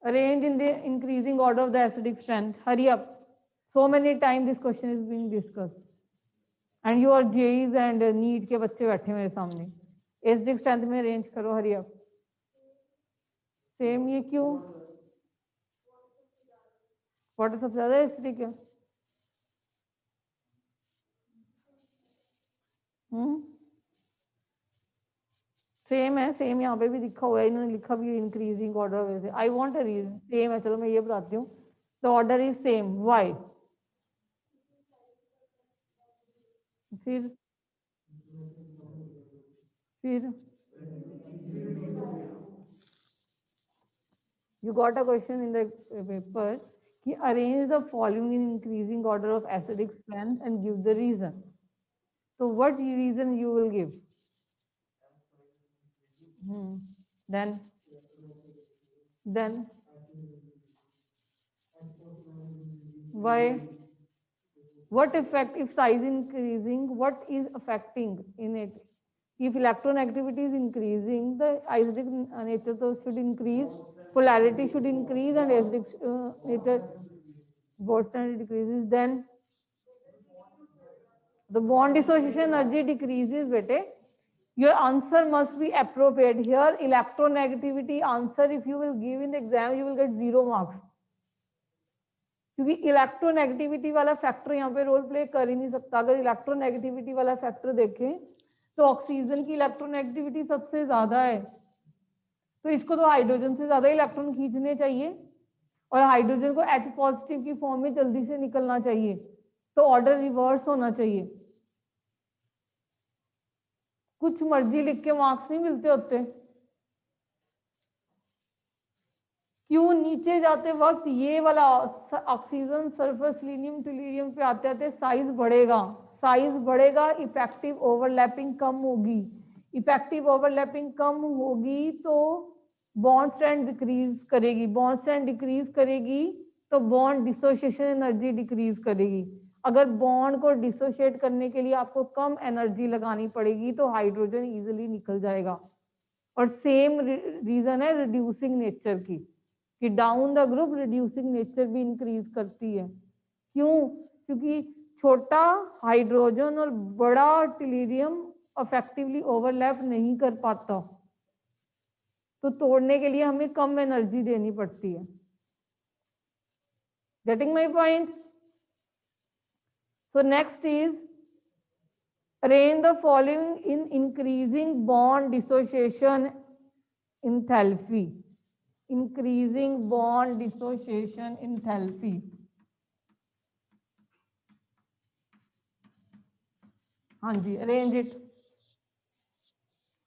Arrange in the increasing order of the acidic strength. Hurry up. So many times this question is being discussed. And your JEs and NEET के बच्चे बैठे मेरे सामने. Acidic strength में arrange करो. Hurry up. Same ये क्यों? Water सबसे ज़्यादा acidic है. सेम है, सेम यहाँ पे भी लिखा हुआ है, इन्होंने लिखा भी इंक्रीजिंग ऑर्डर वैसे. I want a reason. Same है, चलो मैं ये बताती हूँ. The order is same. Why? फिर you got a question in the paper कि arrange the following in increasing order of acidic strength and give the reason. So what reason you will give? Then why? What effect if size increasing? What is affecting in it? If electronegativity is increasing, the acidic nature should increase, polarity should increase, and acidic nature bond strength decreases. Then the bond dissociation energy decreases. Bete, your answer must be appropriate. Here, electronegativity answer, if you will give in the exam, you will get 0 marks. क्योंकि electronegativity वाला factor यहाँ पे role play कर ही नहीं सकता. अगर electronegativity वाला factor देखें तो ऑक्सीजन की इलेक्ट्रोनेगेटिविटी सबसे ज्यादा है, तो इसको तो हाइड्रोजन से ज्यादा इलेक्ट्रॉन खींचने चाहिए और हाइड्रोजन को H पॉजिटिव की फॉर्म में जल्दी से निकलना चाहिए, तो ऑर्डर रिवर्स होना चाहिए. कुछ मर्जी लिख के मार्क्स नहीं मिलते होते. क्यों? नीचे जाते वक्त ये वाला ऑक्सीजन, सल्फर, सेलेनियम, टुलियम पे आते आते साइज बढ़ेगा. साइज बढ़ेगा, इफेक्टिव ओवरलैपिंग कम होगी. इफेक्टिव ओवरलैपिंग कम होगी तो बॉन्ड स्ट्रेंथ डिक्रीज करेगी. बॉन्ड स्ट्रेंथ डिक्रीज करेगी तो बॉन्ड डिसोसिएशन एनर्जी डिक्रीज करेगी. अगर बॉन्ड को डिसोशिएट करने के लिए आपको कम एनर्जी लगानी पड़ेगी तो हाइड्रोजन इजीली निकल जाएगा. और सेम रीजन है रिड्यूसिंग नेचर की, कि down the group reducing nature भी इंक्रीज करती है. क्यों? क्योंकि छोटा हाइड्रोजन और बड़ा टिलिरियम इफेक्टिवली ओवरलैप नहीं कर पाता, तो तोड़ने के लिए हमें कम एनर्जी देनी पड़ती है. Getting my point? So next is arrange the following in increasing bond dissociation enthalpy. Increasing bond dissociation enthalpy. हाँ जी, arrange it.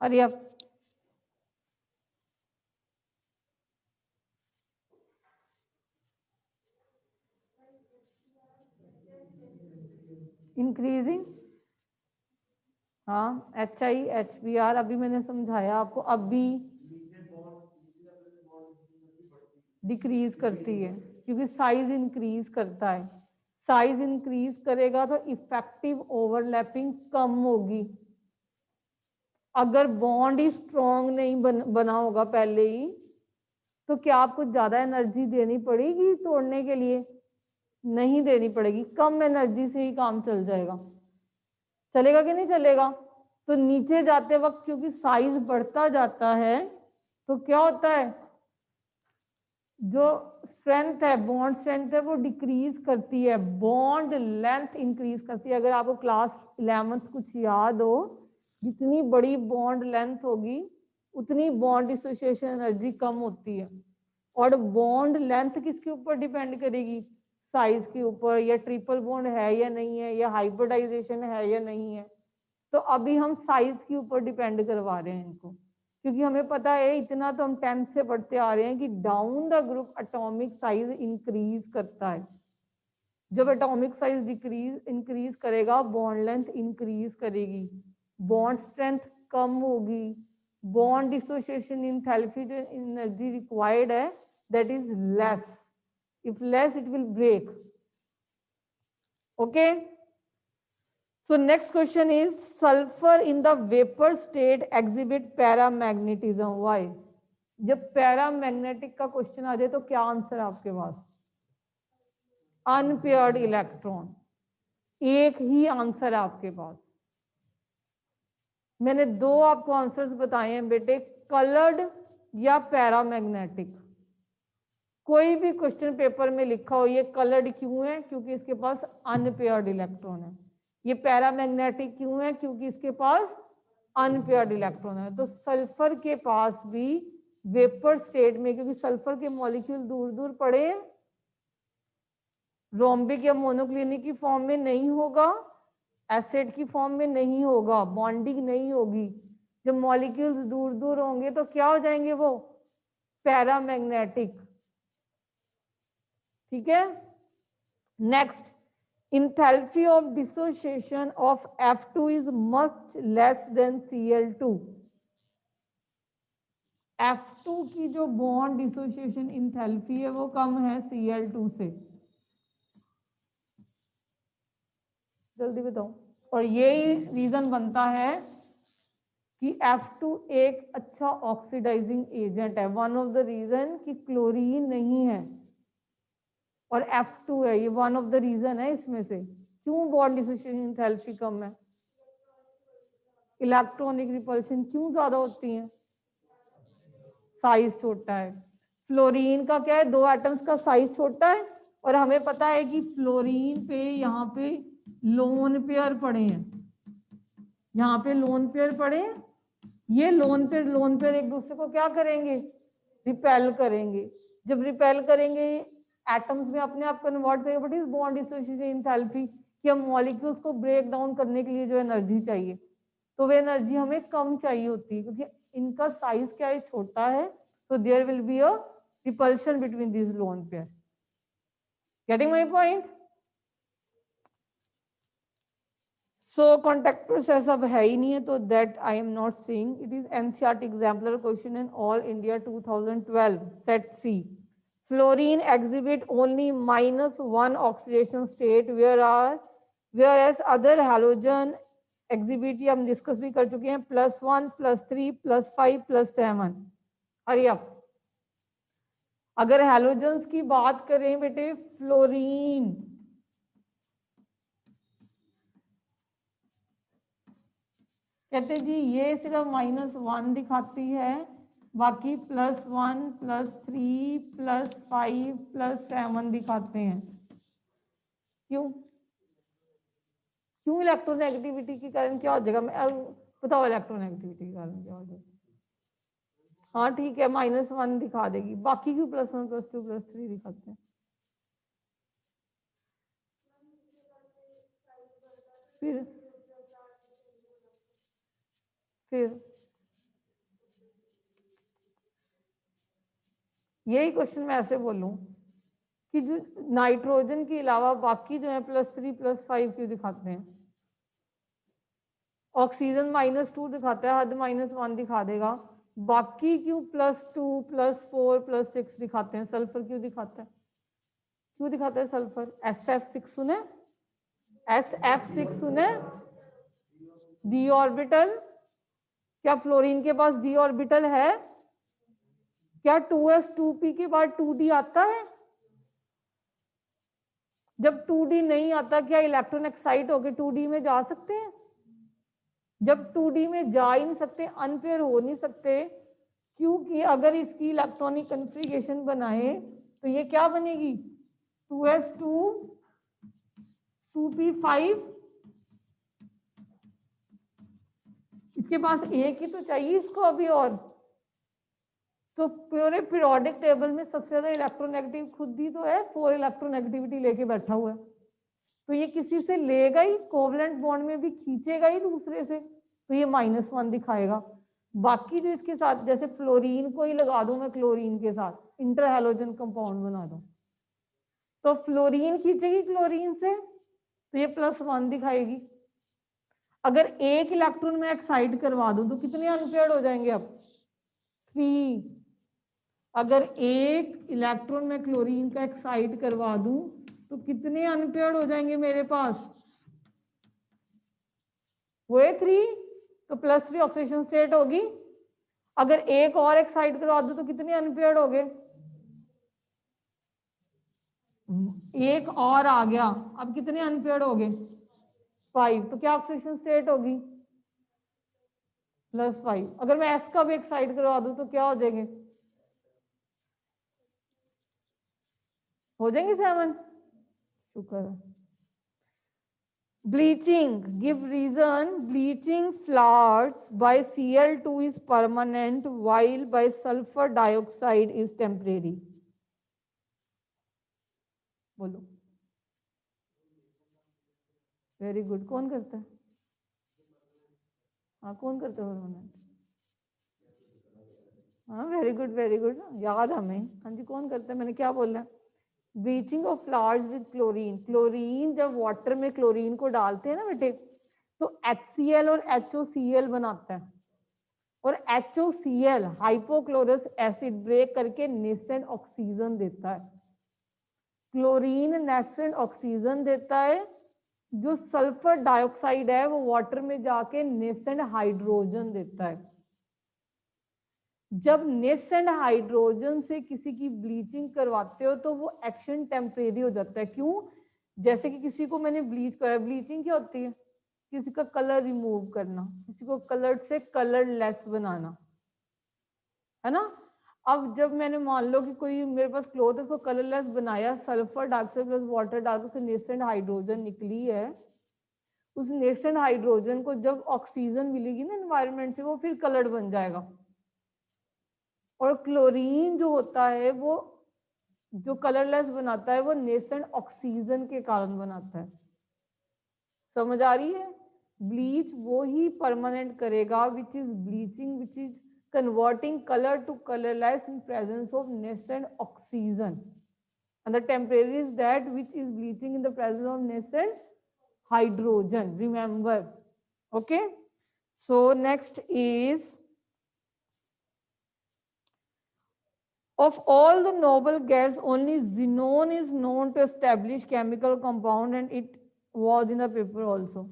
Hurry up. Increasing, हाँ, HI HBr अभी मैंने समझाया आपको. अभी डिक्रीज करती है क्योंकि साइज इंक्रीज करता है. साइज इंक्रीज करेगा तो इफेक्टिव ओवरलैपिंग कम होगी. अगर बॉन्ड ही स्ट्रॉन्ग नहीं बना होगा पहले ही, तो क्या आपको ज्यादा एनर्जी देनी पड़ेगी तोड़ने के लिए? नहीं देनी पड़ेगी. कम एनर्जी से ही काम चल जाएगा. चलेगा कि नहीं चलेगा? तो नीचे जाते वक्त क्योंकि साइज बढ़ता जाता है तो क्या होता है, जो स्ट्रेंथ है, बॉन्ड स्ट्रेंथ है, वो डिक्रीज करती है. बॉन्ड लेंथ इंक्रीज करती है. अगर आपको क्लास 11th कुछ याद हो, जितनी बड़ी बॉन्ड लेंथ होगी उतनी बॉन्ड डिसोसिएशन एनर्जी कम होती है. और बॉन्ड लेंथ किसके ऊपर डिपेंड करेगी? साइज के ऊपर. या ट्रिपल बॉन्ड है या नहीं है, या हाइब्रिडाइजेशन है या नहीं है. तो अभी हम साइज के ऊपर डिपेंड करवा रहे हैं इनको, क्योंकि हमें पता है, इतना तो हम 10th से पढ़ते आ रहे हैं कि down the group atomic size increase करता है. जब एटॉमिक साइज इंक्रीज करेगा, बॉन्ड लेंथ इंक्रीज करेगी, बॉन्ड स्ट्रेंथ कम होगी, बॉन्ड डिसोसिएशन एंथैल्पी जो एनर्जी रिक्वायर्ड है that is less. If less it will break. Okay. So next question is sulfur in the vapor state exhibit paramagnetism. Why? जब paramagnetic का question आ जाए तो क्या आंसर आपके पास? अनपेयर्ड इलेक्ट्रॉन, एक ही answer है आपके पास। मैंने दो आपको आंसर्स बताए हैं बेटे, कलर्ड या पैरामैग्नेटिक। कोई भी क्वेश्चन पेपर में लिखा हो ये कलर्ड क्यों है? क्योंकि इसके पास अनपेयर्ड इलेक्ट्रॉन है। ये पैरामैग्नेटिक क्यों है? क्योंकि इसके पास अनपेयर्ड इलेक्ट्रॉन है। तो सल्फर के पास भी वेपर स्टेट में, क्योंकि सल्फर के मॉलिक्यूल दूर दूर पड़े हैं, रोम्बिक या मोनोक्लिनिक की फॉर्म में नहीं होगा, एसिड की फॉर्म में नहीं होगा, बॉन्डिंग नहीं होगी। जब मॉलिक्यूल्स दूर दूर होंगे तो क्या हो जाएंगे? वो पैरामैग्नेटिक। ठीक है। Next, enthalpy of dissociation of F2 is much less than Cl2. F2 की जो बॉन्ड डिसोसिएशन इंथैल्पी है वो कम है Cl2 से। जल्दी बताओ। और यही रीजन बनता है कि F2 एक अच्छा ऑक्सीडाइजिंग एजेंट है। वन ऑफ द रीजन कि क्लोरीन नहीं है और F2 है, ये वन ऑफ द रीजन है इसमें से। क्यों बॉन्ड डिसोसिएशन इंथैल्पी कम है? इलेक्ट्रॉनिक रिपल्शन क्यों ज्यादा होती है? साइज छोटा है। फ्लोरीन का क्या है? दो एटम्स का साइज छोटा है और हमें पता है कि फ्लोरीन पे यहाँ पे लोन पेयर पड़े हैं, यहाँ पे लोन पेयर पड़े हैं। ये लोन पेयर एक दूसरे को क्या करेंगे? रिपेल करेंगे। जब रिपेल करेंगे एटम्स में अपने आप कन्वर्ट करेंगे। बट इस बॉन्ड डिसोसिएशन इंथैल्पी कि हम मॉलिक्यूल्स को ब्रेक डाउन करने के लिए जो एनर्जी चाहिए, तो वो एनर्जी हमें कम चाहिए होती है, क्योंकि इनका साइज क्या है? छोटा है। तो there will be a repulsion between this lone pair. Getting my point? So contact process अब है ही नहीं है, तो that I am not saying. It is NCERT exemplar question in all India 2012 set C. Fluorine exhibit only -1 oxidation state, whereas other halogen exhibit, ये हम discuss भी कर चुके हैं, +1, +3, +5, +7। Hurry up. अगर हैलोजेंस की बात करें बेटे, फ्लोरीन कहते जी ये सिर्फ -1 दिखाती है, बाकी +1, +3, +5, +7 दिखाते हैं। क्यों? क्यों? इलेक्ट्रोनेगेटिविटी के कारण क्या हो जाएगा? मैं बताओ, इलेक्ट्रोनेगेटिविटी के कारण क्या हो जाएगा? हाँ ठीक है, -1 दिखा देगी, बाकी क्यों +1, +2, +3 दिखाते हैं? फिर यही क्वेश्चन मैं ऐसे बोलूं कि जो नाइट्रोजन के अलावा बाकी जो है +3, +5 क्यों दिखाते हैं? ऑक्सीजन -2 दिखाता है, हद -1 दिखा देगा, बाकी क्यों +2, +4, +6 दिखाते हैं? सल्फर क्यों दिखाता है? क्यों दिखाता है सल्फर? SF6 सुने? SF6 सुने? D orbital. क्या फ्लोरीन के पास डी ऑर्बिटल है? क्या 2s2p के बाद 2d आता है? जब 2d नहीं आता, क्या इलेक्ट्रॉन एक्साइट होकर 2d में जा सकते हैं? जब 2d में जा ही नहीं सकते, अनपेयर हो नहीं सकते, क्योंकि अगर इसकी इलेक्ट्रॉनिक कन्फिगरेशन बनाए तो ये क्या बनेगी? 2s2 2p5। इसके पास एक ही तो चाहिए इसको अभी और। तो पूरे पीरियोडिक टेबल में सबसे ज्यादा इलेक्ट्रोनेगेटिव खुद ही तो है, 4 इलेक्ट्रोनेगेटिविटी लेके बैठा हुआ है। तो ये किसी से लेगा ही, कोवलेंट बॉन्ड में भी खींचेगा ही दूसरे से, तो ये -1 दिखाएगा। बाकी जो इसके साथ, जैसे फ्लोरीन को ही लगा दूं मैं क्लोरीन के साथ, इंटरहैलोजन कंपाउंड बना दूं, तो फ्लोरीन खींचेगी क्लोरीन से, तो ये +1 दिखाएगी। अगर एक इलेक्ट्रॉन में एक्साइड करवा दूं तो कितने अनपेयर्ड हो जाएंगे? अब 3। अगर एक इलेक्ट्रॉन में क्लोरीन का एक्साइड करवा दूं तो कितने अनपेयर्ड हो जाएंगे मेरे पास? हुए 3। तो +3 ऑक्सीडेशन स्टेट होगी। अगर एक और एक्साइड करवा दो तो कितने अनपेयर्ड हो गए? एक और आ गया, अब कितने अनपेयर्ड हो गए? 5। तो क्या ऑक्सीडेशन स्टेट होगी? +5। अगर मैं एस का भी एक्साइड करवा दूं तो क्या हो जाएंगे? हो जाएंगे 7। शुक्र है। Bleaching, give reason. Bleaching flowers by Cl2 is permanent while by sulfur dioxide is temporary. बोलो। Very good. कौन करता है? हाँ, कौन करता है परमानेंट? हाँ, वेरी गुड वेरी गुड, याद हमें। हाँ जी, कौन करता है? मैंने क्या बोला? Bleaching of flowers with chlorine. Chlorine, जब वाटर में क्लोरीन को डालते हैं ना बेटे, तो HCl और HOCl बनाता है, और HOCl हाइपोक्लोरस एसिड ब्रेक करके नेसेंट ऑक्सीजन देता है। क्लोरीन नेसेंट ऑक्सीजन देता है, जो सल्फर डाइऑक्साइड है वो वाटर में जाके नेसेंट हाइड्रोजन देता है। जब नेसेंट हाइड्रोजन से किसी की ब्लीचिंग करवाते हो तो वो एक्शन टेम्परेरी हो जाता है। क्यों? जैसे कि किसी को मैंने ब्लीच कराया, ब्लीचिंग क्या होती है? किसी का कलर रिमूव करना, किसी को कलर से कलरलेस बनाना, है ना। अब जब मैंने मान लो कि कोई मेरे पास क्लोथ है, उसको कलरलेस बनाया, सल्फर डाइऑक्साइड प्लस वाटर डाल के नेसेंट हाइड्रोजन निकली है, उस नेसेंट हाइड्रोजन को जब ऑक्सीजन मिलेगी ना एनवायरनमेंट से, वो फिर कलर्ड बन जाएगा। और क्लोरीन जो होता है वो जो कलरलेस बनाता है वो नेसेंट ऑक्सीजन के कारण बनाता है। समझ आ रही है? ब्लीच वो ही परमानेंट करेगा which is bleaching, which is converting color to colorless in presence of nascent oxygen, and the temporary is that which is bleaching in the presence of nascent hydrogen, remember. Okay, so next is, of all the noble gas only xenon is known to establish chemical compound and it was in the paper also.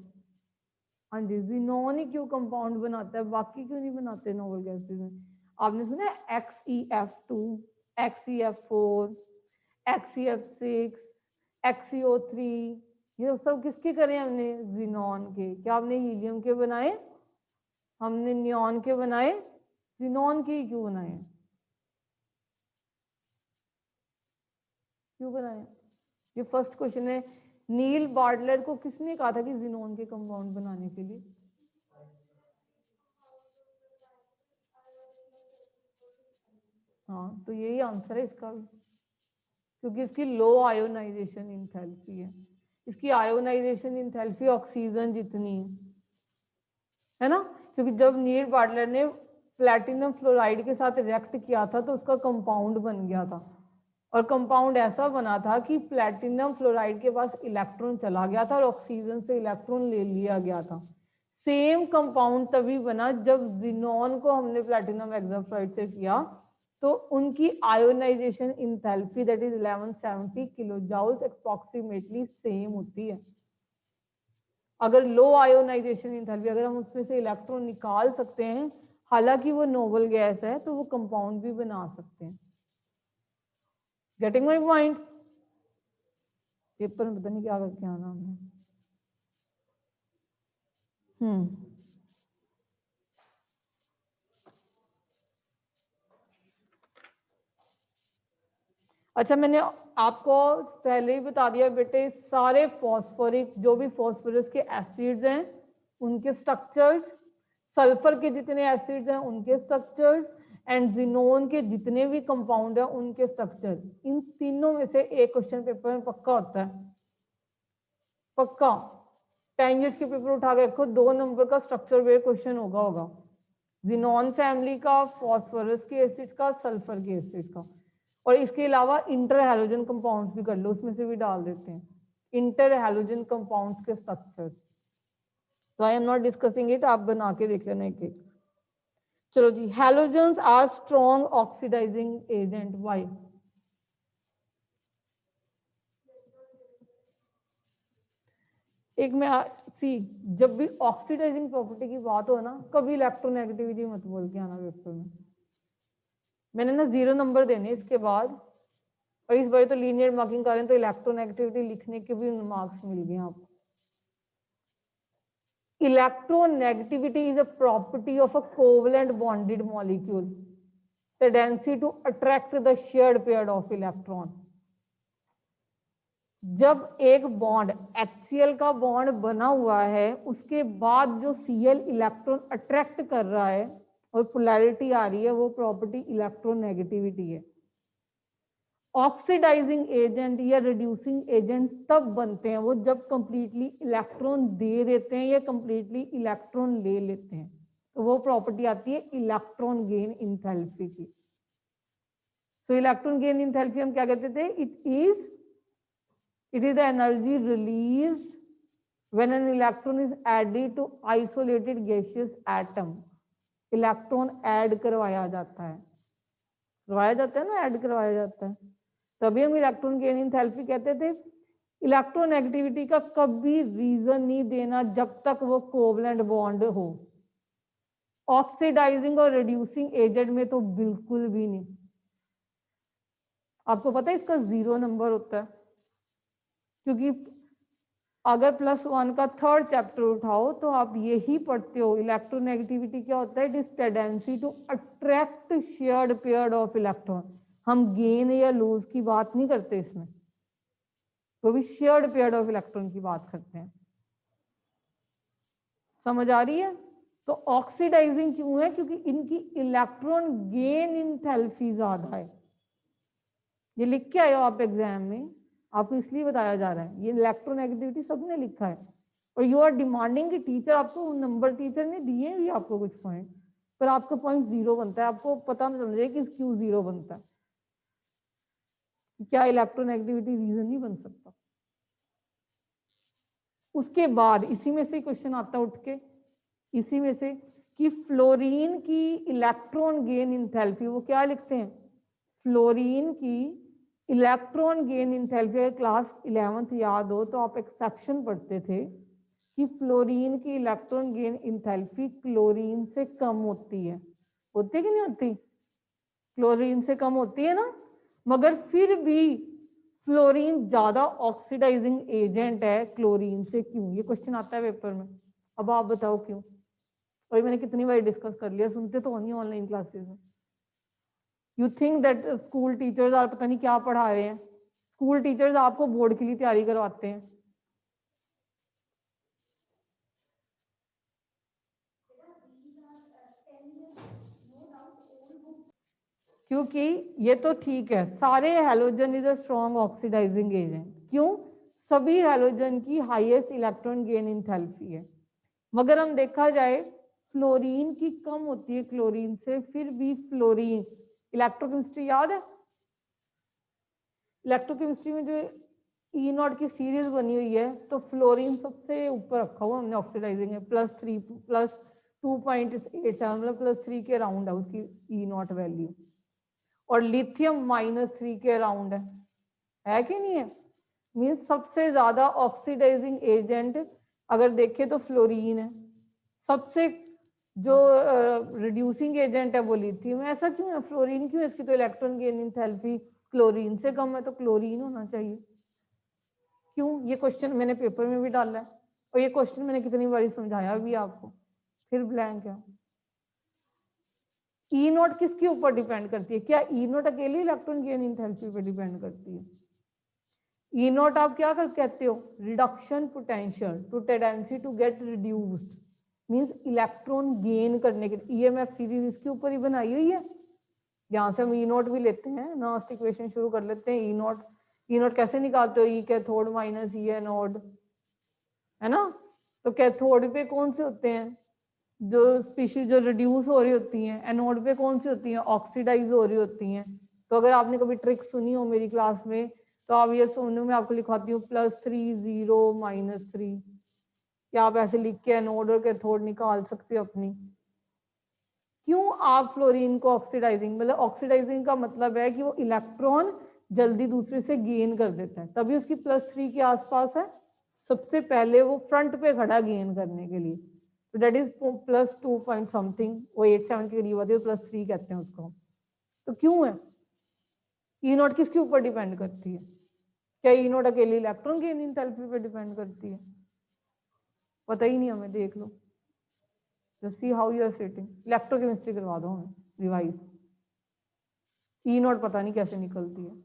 हाँ जी, xenon ही क्यों compound बनाता है, बाकी क्यों नहीं बनाते noble gases में? आपने सुना है XeF2, XeF4, XeF6, XeO3, ये सब किसके करे हमने? xenon के। क्या हमने हीलियम के बनाए? हमने नियॉन के बनाए? xenon के क्यों बनाए? क्यों बनाए? ये फर्स्ट क्वेश्चन है। नील बार्टलेट को किसने कहा था कि xenon के कंपाउंड बनाने के लिए? हाँ, तो यही आंसर है इसका भी, क्योंकि इसकी लो आयोनाइजेशन इंथैल्पी है। इसकी आयोनाइजेशन इंथैल्पी ऑक्सीजन जितनी है ना, क्योंकि जब नील बाटलर ने प्लैटिनम फ्लोराइड के साथ रिएक्ट किया था तो उसका कंपाउंड बन गया था, और कंपाउंड ऐसा बना था कि प्लैटिनम फ्लोराइड के पास इलेक्ट्रॉन चला गया था और ऑक्सीजन से इलेक्ट्रॉन ले लिया गया था। सेम कंपाउंड तभी बना जब जिनोन को हमने प्लैटिनम हेक्साफ्लोराइड से किया, तो उनकी ionization enthalpy that is 1170 kilo joules approximately same होती है। अगर लो आयोनाइजेशन इंथैल्पी, अगर हम उसमें से इलेक्ट्रॉन निकाल सकते हैं, हालांकि वो नोबल गैस है, तो वो कंपाउंड भी बना सकते हैं। Getting my point? पेपर में पता नहीं क्या करके आना हमने। अच्छा, मैंने आपको पहले ही बता दिया बेटे, सारे फॉस्फोरिक जो भी फॉस्फोरस के एसिड्स हैं उनके स्ट्रक्चर्स, सल्फर के जितने एसिड्स हैं उनके स्ट्रक्चर्स, एंड जिनोन के जितने भी कंपाउंड हैं उनके स्ट्रक्चर, इन तीनों में से एक क्वेश्चन पेपर में पक्का होता है। पक्का 10 इयर्स के पेपर उठा के रखो, 2 नंबर का स्ट्रक्चर बेस्ड क्वेश्चन होगा जिनोन फैमिली का, फॉस्फोरस के एसिड्स का, सल्फर के एसिड्स का। और इसके अलावा इंटर हैलोजन कंपाउंड्स भी कर लो, उसमें से भी डाल देते हैं इंटर हैलोजन कंपाउंड्स के स्ट्रक्चर। तो I am not discussing it, आप बना के देख लेना एक एक। चलो जी, halogens are strong oxidising agent, why? एक मैं सी, जब भी ऑक्सीडाइजिंग प्रॉपर्टी की बात हो ना, कभी इलेक्ट्रोनेगेटिविटी मत बोल के आना पेपर में। मैंने ना 0 नंबर देने इसके बाद, और इस बार तो लीनियर मार्किंग कर रहे हैं तो इलेक्ट्रोनेगेटिविटी लिखने के भी मार्क्स मिल गए आपको। Electronegativity is a property of a covalent bonded molecule, tendency to attract the shared pair of electron. जब एक बॉन्ड HCl का बॉन्ड बना हुआ है, उसके बाद जो Cl इलेक्ट्रॉन अट्रैक्ट कर रहा है और पोलैरिटी आ रही है, वो प्रॉपर्टी इलेक्ट्रोनेगेटिविटी है। ऑक्सीडाइजिंग एजेंट या रिड्यूसिंग एजेंट तब बनते हैं वो जब कंप्लीटली इलेक्ट्रॉन दे देते हैं या कंप्लीटली इलेक्ट्रॉन ले लेते हैं, तो वो प्रॉपर्टी आती है इलेक्ट्रॉन गेन इंथैल्पी की। सो इलेक्ट्रॉन गेन इंथैल्पी हम क्या कहते थे? It is the energy release when an electron is added to isolated gaseous atom. Electron add करवाया जाता है, ना, ऐड करवाया जाता है, तभी हम इलेक्ट्रॉन गेन इंथैल्पी कहते थे। इलेक्ट्रोनेगेटिविटी का कभी रीजन नहीं देना जब तक वो कोवलेंट बॉन्ड हो। ऑक्सीडाइजिंग और रिड्यूसिंग एजेंट में तो बिल्कुल भी नहीं। आपको पता है इसका 0 नंबर होता है, क्योंकि अगर +1 का 3rd चैप्टर उठाओ तो आप यही पढ़ते हो। इलेक्ट्रोनेगेटिविटी क्या होता है? It is tendency to attract shared pair of electron. हम गेन या लूज की बात नहीं करते इसमें, तो भी शेयर्ड पेयर ऑफ इलेक्ट्रॉन की बात करते हैं। समझ आ रही है? तो ऑक्सीडाइजिंग क्यों है? क्योंकि इनकी इलेक्ट्रॉन गेन इंथैल्पी ज्यादा है। ये लिख के आए हो आप एग्जाम में, आपको इसलिए बताया जा रहा है। ये इलेक्ट्रोनेगेटिविटी सबने लिखा है, और यू आर डिमांडिंग कि टीचर आपको नंबर, टीचर ने दिए भी आपको कुछ पॉइंट, पर आपका पॉइंट 0 बनता है। आपको पता नहीं चल रहा है कि क्यों 0 बनता है। क्या इलेक्ट्रोनेगेटिविटी रीजन नहीं बन सकता? उसके बाद इसी में से क्वेश्चन आता उठ के, इसी में से कि फ्लोरीन की इलेक्ट्रॉन गेन इंथैल्पी, वो क्या लिखते हैं? फ्लोरीन की electron gain enthalpy. Class 11th याद हो तो आप एक्सेप्शन पढ़ते थे कि फ्लोरीन की इलेक्ट्रॉन गेन इंथैल्पी क्लोरीन से कम होती है। होती कि नहीं होती? क्लोरीन से कम होती है ना, मगर फिर भी फ्लोरीन ज्यादा ऑक्सीडाइजिंग एजेंट है क्लोरीन से। क्यों? ये क्वेश्चन आता है पेपर में। अब आप बताओ क्यों? और मैंने कितनी बार डिस्कस कर लिया, सुनते तो नहीं ऑनलाइन क्लासेस में। You think that school teachers आप पता नहीं क्या पढ़ा रहे हैं। स्कूल टीचर्स आपको बोर्ड के लिए तैयारी करवाते हैं। क्योंकि ये तो ठीक है, सारे halogen is a strong oxidising agent. क्यों? सभी हैलोजन की हाईएस्ट इलेक्ट्रॉन गेन इंथैल्पी है, मगर हम देखा जाए फ्लोरीन की कम होती है क्लोरीन से। फिर भी फ्लोरीन, इलेक्ट्रोकेमिस्ट्री याद है? इलेक्ट्रोकेमिस्ट्री में जो E0 की सीरीज बनी हुई है, तो फ्लोरीन सबसे ऊपर रखा हुआ हमने ऑक्सीडाइजिंग है, +3 +2.87, मतलब +3 के अराउंड है उसकी E0 वैल्यू, और लिथियम -3 के अराउंड है कि नहीं है? मीन्स सबसे ज्यादा ऑक्सीडाइजिंग एजेंट अगर देखे तो फ्लोरीन है। सबसे जो रिड्यूसिंग एजेंट है वो लिथियम है। ऐसा क्यों है? फ्लोरीन क्यों है? इसकी तो इलेक्ट्रॉन गेन इंथैल्पी क्लोरीन से कम है, तो क्लोरीन होना चाहिए। क्यों? ये क्वेश्चन मैंने पेपर में भी डाला है, और ये क्वेश्चन मैंने कितनी बार समझाया भी आपको, फिर ब्लैंक है। E0 किसके ऊपर डिपेंड करती है? क्या E0 अकेली इलेक्ट्रॉन गेन इंथैल्पी पर डिपेंड करती है? E0 आप क्या कहते हो? Reduction potential to tendency to get reduced, means electron gain करने के। EMF सीरीज इसके ऊपर ही बनाई हुई है। यहाँ से हम E0 भी लेते हैं, लास्ट इक्वेशन शुरू कर लेते हैं। E0 कैसे निकालते हो? E cathode minus E anode, है ना? तो कैथोड पे कौन से होते हैं? जो स्पीशीज जो रिड्यूस हो रही होती हैं। एनोड पे कौन सी होती हैं? ऑक्सीडाइज हो रही होती हैं। तो अगर आपने कभी ट्रिक सुनी हो मेरी क्लास में, तो आप ये सुनो, मैं आपको लिखवाती हूँ +3 0 -3, या आप ऐसे लिख के एनोड और कैथोड निकाल सकते हो अपनी। क्यों आप फ्लोरीन को ऑक्सीडाइजिंग, मतलब ऑक्सीडाइजिंग का मतलब है कि वो इलेक्ट्रॉन जल्दी दूसरे से गेन कर देता है, तभी उसकी +3 के आसपास है। सबसे पहले वो फ्रंट पे खड़ा गेन करने के लिए, तो that is plus 2 point something, वो 87 के करीब आती है, प्लस 3 कहते हैं उसको। तो क्यों है? ई नॉट किसके ऊपर डिपेंड करती है? क्या ई नॉट अकेली इलेक्ट्रॉन गेन एंथैल्पी पे डिपेंड करती है? पता ही नहीं हमें, देख लो, just see how you are sitting. Electrochemistry करवा दो हमें रिवाइज। ई नॉट पता नहीं कैसे निकलती है।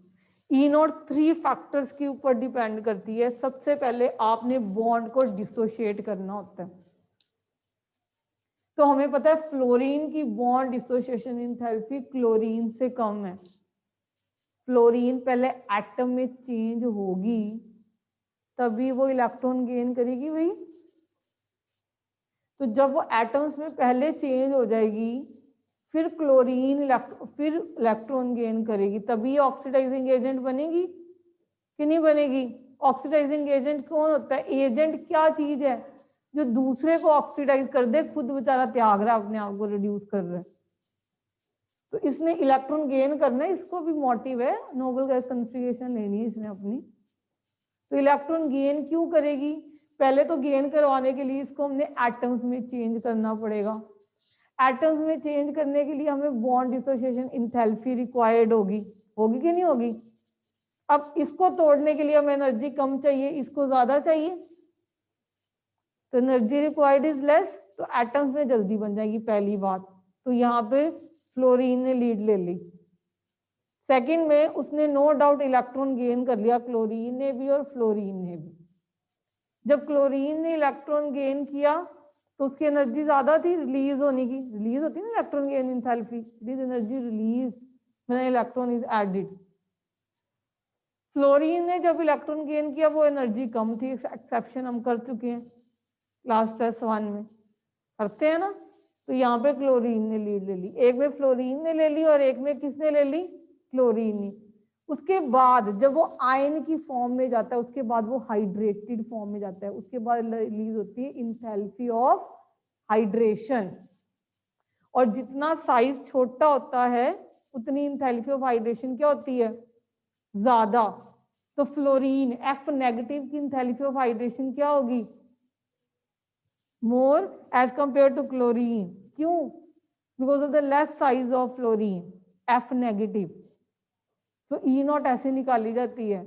ई नॉट 3 फैक्टर्स के ऊपर डिपेंड करती है। सबसे पहले आपने बॉन्ड को डिसोशिएट करना होता है। तो हमें पता है फ्लोरीन की बॉन्ड डिसोसिएशन एंथैल्पी क्लोरीन से कम है। फ्लोरीन पहले एटम में चेंज होगी तभी वो इलेक्ट्रॉन गेन करेगी भाई। तो जब वो एटम्स में पहले चेंज हो जाएगी फिर फिर इलेक्ट्रॉन गेन करेगी, तभी ऑक्सीडाइजिंग एजेंट बनेगी कि नहीं बनेगी? ऑक्सीडाइजिंग एजेंट कौन होता है? एजेंट क्या चीज है जो दूसरे को ऑक्सीडाइज कर दे, खुद बेचारा त्याग रहा है, अपने आप को रिड्यूस कर रहा है। तो इसने इलेक्ट्रॉन गेन करना है, इसको भी मोटिव है, नोबेल गैस कॉन्फिगरेशन लेनी है इसने अपनी। तो इलेक्ट्रॉन गेन क्यों करेगी? पहले तो गेन करवाने के लिए इसको हमने एटम्स में चेंज करना पड़ेगा। एटम्स में चेंज करने के लिए हमें बॉन्ड डिसोसिएशन एंथैल्पी रिक्वायर्ड होगी कि नहीं होगी? अब इसको तोड़ने के लिए हमें एनर्जी कम चाहिए, इसको ज्यादा चाहिए, तो एनर्जी रिक्वायर्ड इज लेस, तो एटम्स में जल्दी बन जाएगी पहली बात। तो यहाँ पे फ्लोरीन ने लीड ले ली। सेकंड में उसने नो डाउट इलेक्ट्रॉन गेन कर लिया, क्लोरीन ने भी और फ्लोरीन ने भी। जब क्लोरीन ने इलेक्ट्रॉन गेन किया तो उसकी एनर्जी ज्यादा थी रिलीज होने की, रिलीज होती है ना electron gain enthalpy, this energy release when electron is added. Fluorine ने जब इलेक्ट्रॉन गेन किया वो एनर्जी कम थी, एक्सेप्शन हम कर चुके हैं क्लास टेस्ट 1 में, करते हैं ना। तो यहाँ पे क्लोरीन ने लीड ले ली, एक में फ्लोरीन ने ले ली और एक में किसने ले ली? क्लोरीन ने। उसके बाद जब वो आयन की फॉर्म में जाता है, उसके बाद वो हाइड्रेटेड फॉर्म में जाता है, उसके बाद रिलीज होती है इंथैल्पी ऑफ हाइड्रेशन। और जितना साइज छोटा होता है उतनी इंथैल्पी ऑफ हाइड्रेशन क्या होती है? ज्यादा। तो फ्लोरीन F नेगेटिव की इंथैल्पी ऑफ हाइड्रेशन क्या होगी? More as compare to chlorine. क्यों? Because of the less size of fluorine, F negative. तो ई नॉट ऐसे निकाली जाती है।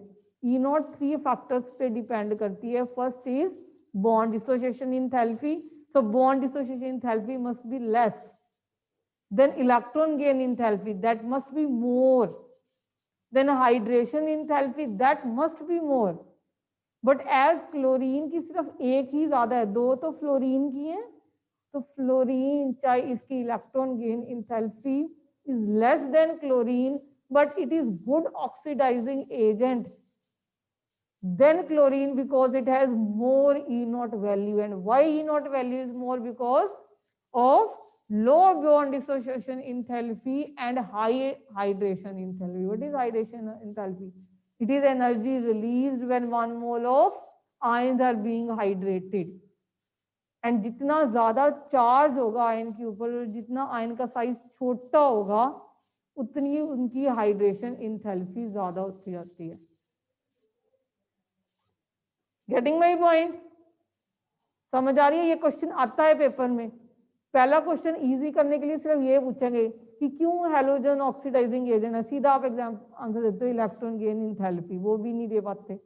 ई नॉट 3 फैक्टर्स पे डिपेंड करती है। First is bond dissociation enthalpy, so bond dissociation enthalpy must be less than electron gain enthalpy, that must be more than hydration enthalpy, that must be more. But as chlorine की सिर्फ एक ही ज्यादा है, 2 तो fluorine की है, तो fluorine चाहे इसकी electron gain enthalpy is less than chlorine, but it is good oxidizing agent than chlorine because it has more E naught value. And why E naught value is more? Because of low bond dissociation enthalpy and high hydration enthalpy. What is hydration enthalpy? It is energy released when 1 mole of ions are being hydrated. And जितना ज्यादा charge होगा ion के ऊपर, जितना ion का size छोटा होगा, उतनी उनकी हाइड्रेशन एंथैल्पी ज्यादा होती जाती है। Getting my point? समझ आ रही है? ये क्वेश्चन आता है पेपर में। पहला क्वेश्चन इजी करने के लिए सिर्फ ये पूछेंगे कि क्यों हैलोजन ऑक्सीडाइजिंग एजेंट है, सीधा आप एग्जाम आंसर देते हो इलेक्ट्रॉन गेन एंथैल्पी, वो भी नहीं दे पाते।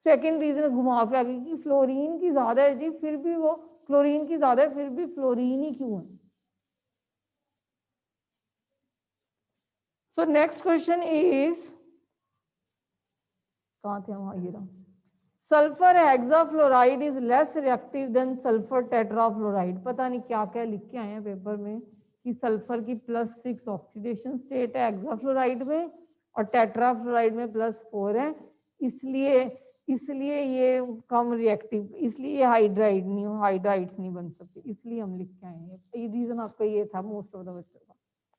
सेकंड रीजन घुमा फिरा के कि फ्लोरीन की ज्यादा है जी, फिर भी वो क्लोरीन की ज्यादा है, फिर भी फ्लोरीन ही क्यों है? सो नेक्स्ट क्वेश्चन इज, कहां थे हम? ये रहा, sulphur hexafluoride is less reactive than sulphur tetrafluoride. पता नहीं क्या क्या लिख के आए हैं पेपर में कि सल्फर की +6 ऑक्सीडेशन स्टेट है हेक्साफ्लोराइड में और टेट्राफ्लोराइड में +4 है, इसलिए ये कम रिएक्टिव, इसलिए हाइड्राइड नहीं, हाइड्राइड्स नहीं बन सकते, इसलिए हम लिख के आए हैं। ये रीजन आपका ये था मोस्ट ऑफ द बच्चों का।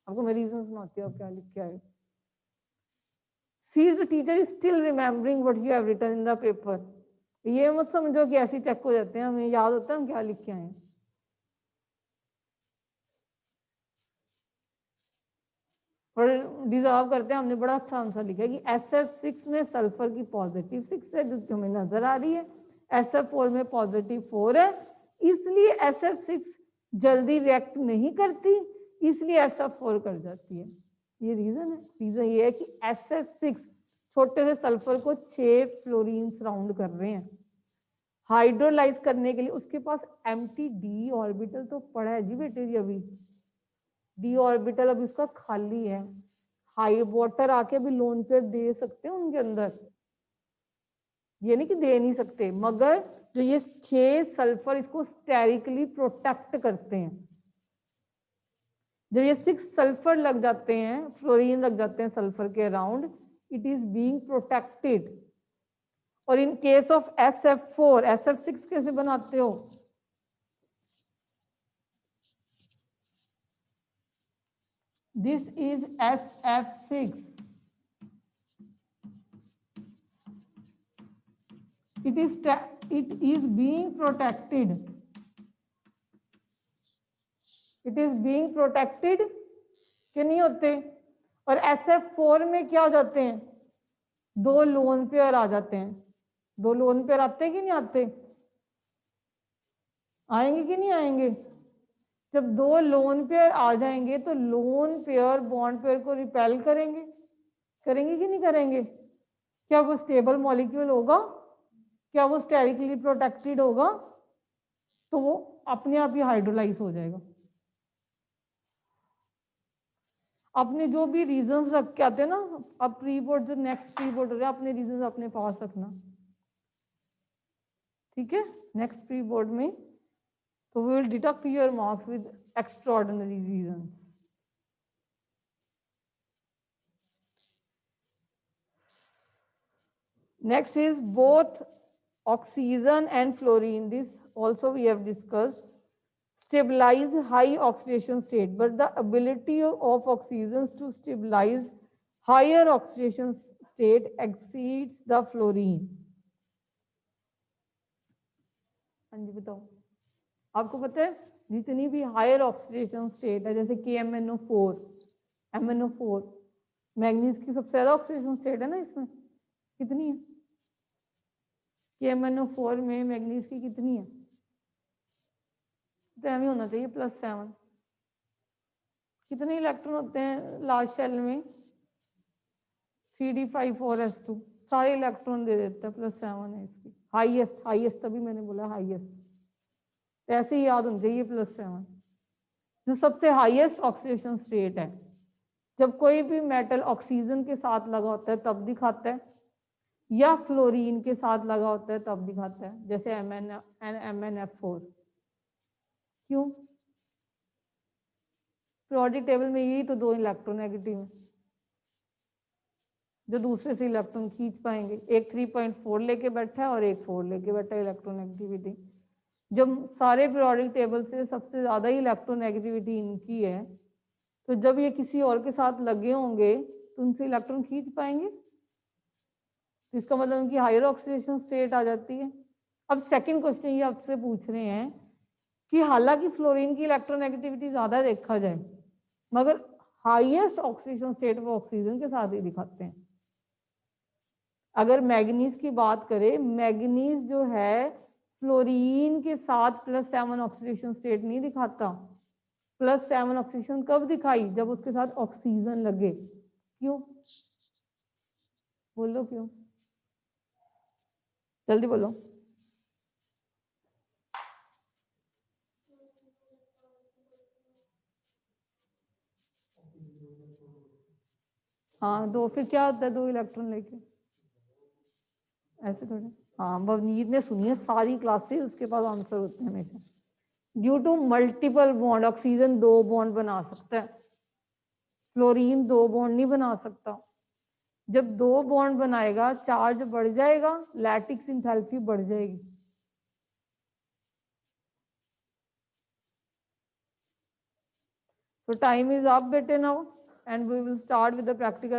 आपको मैं रीजन सुनाती हूँ आप क्या लिख के आए। See, the teacher is still remembering what you have written in the paper. ये मत समझो कि ऐसे चेक हो जाते हैं, हमें याद होता है हम क्या लिख के आए। और डिजर्व करते हैं, हमने बड़ा अच्छा आंसर लिखा है कि SF6 में सल्फर की पॉजिटिव 6 है जो हमें नजर आ रही है, SF4 में +4 है, इसलिए SF6 जल्दी रिएक्ट नहीं करती, इसलिए SF4 कर जाती है। ये रीजन है। रीजन ये है कि SF6 छोटे से सल्फर को 6 फ्लोरीन सराउंड कर रहे हैं। हाइड्रोलाइज करने के लिए उसके पास एम्प्टी d ऑर्बिटल तो पड़ा है जी बेटे जी, अभी d ऑर्बिटल अभी उसका खाली है। हाई वाटर आके भी लोन पेयर दे सकते हैं उनके अंदर, ये नहीं कि दे नहीं सकते, मगर जो ये 6 सल्फर इसको स्टेरिकली प्रोटेक्ट करते हैं। जब ये 6 सल्फर लग जाते हैं, फ्लोरीन लग जाते हैं सल्फर के around, it is being protected. और in case of SF4, SF6 कैसे बनाते हो? This is SF6, it is being protected, it is being protected कि नहीं होते? और SF4 में क्या हो जाते हैं? 2 लोन पेयर आ जाते हैं। 2 लोन पेयर आते हैं कि नहीं आते? आएंगे कि नहीं आएंगे? जब 2 लोन पेयर आ जाएंगे तो लोन पेयर बॉन्ड पेयर को रिपेल करेंगे, करेंगे कि नहीं करेंगे? क्या वो स्टेबल मॉलिक्यूल होगा? क्या वो स्टेरिकली प्रोटेक्टेड होगा? तो वो अपने आप ही हाइड्रोलाइज हो जाएगा। अपने जो भी रीजंस रख के आते हैं ना, अब प्री बोर्ड जो नेक्स्ट प्री बोर्ड हो रहा है, अपने रीजंस अपने पास रखना, ठीक है? नेक्स्ट प्री बोर्ड में तो we will deduct your marks with extraordinary reasons. Next is both oxygen and fluorine. This also we have discussed. Stabilize high oxidation state, but the ability of oxygens to stabilize higher oxidation state exceeds the fluorine. हाँ जी बताओ, आपको पता है जितनी भी higher oxidation state है, जैसे KMnO4, MnO4, manganese की सबसे ज्यादा ऑक्सीडेशन स्टेट है ना, इसमें कितनी है? KMnO4 में मैग्नीज की कितनी है? तो एम ही होना चाहिए +7। कितने इलेक्ट्रॉन होते हैं लास्ट शेल में? 3d5 4s2, सारे इलेक्ट्रॉन दे देता है, +7 है इसकी। हाईएस्ट, हाईएस्ट तभी मैंने बोला हाईएस्ट, ऐसे ही याद होना चाहिए +7, जो सबसे हाईएस्ट ऑक्सीडेशन स्टेट है। जब कोई भी मेटल ऑक्सीजन के साथ लगा होता है तब दिखाता है, या फ्लोरीन के साथ लगा होता है तब दिखाता है, जैसे MnF4। क्यों? पीरियोडिक टेबल में यही तो 2 इलेक्ट्रोनेगेटिव है जो दूसरे से इलेक्ट्रॉन खींच पाएंगे। एक 3.4 लेके बैठा है और एक 4 लेके बैठा है इलेक्ट्रोनेगेटिविटी। जब सारे पीरियोडिक टेबल से सबसे ज्यादा ही इलेक्ट्रोनेगेटिविटी इनकी है, तो जब ये किसी और के साथ लगे होंगे तो उनसे इलेक्ट्रॉन खींच पाएंगे, तो इसका मतलब उनकी हायर ऑक्सीडेशन स्टेट आ जाती है। अब सेकंड क्वेश्चन ये आपसे पूछ रहे हैं कि हालांकि फ्लोरीन की इलेक्ट्रोनेगेटिविटी ज्यादा देखा जाए, मगर हाईएस्ट ऑक्सीडेशन स्टेट वो ऑक्सीजन के साथ ही दिखाते हैं। अगर मैग्नीज की बात करें, मैग्नीज जो है फ्लोरीन के साथ +7 ऑक्सीडेशन स्टेट नहीं दिखाता। +7 ऑक्सीडेशन कब दिखाई? जब उसके साथ ऑक्सीजन लगे। क्यों? बोलो क्यों, जल्दी बोलो। हाँ 2, फिर क्या होता है 2 इलेक्ट्रॉन लेके? ऐसे थोड़े। हाँ बवनीत ने सुनी है सारी क्लासेस, उसके पास आंसर होते हैं हमेशा। Due to multiple bond, oxygen 2 bond बना सकता है, फ्लोरीन 2 बॉन्ड नहीं बना सकता। जब 2 बॉन्ड बनाएगा चार्ज बढ़ जाएगा, लैटिस एंथैल्पी बढ़ जाएगी। So time is up बेटे now, and we will start with the practical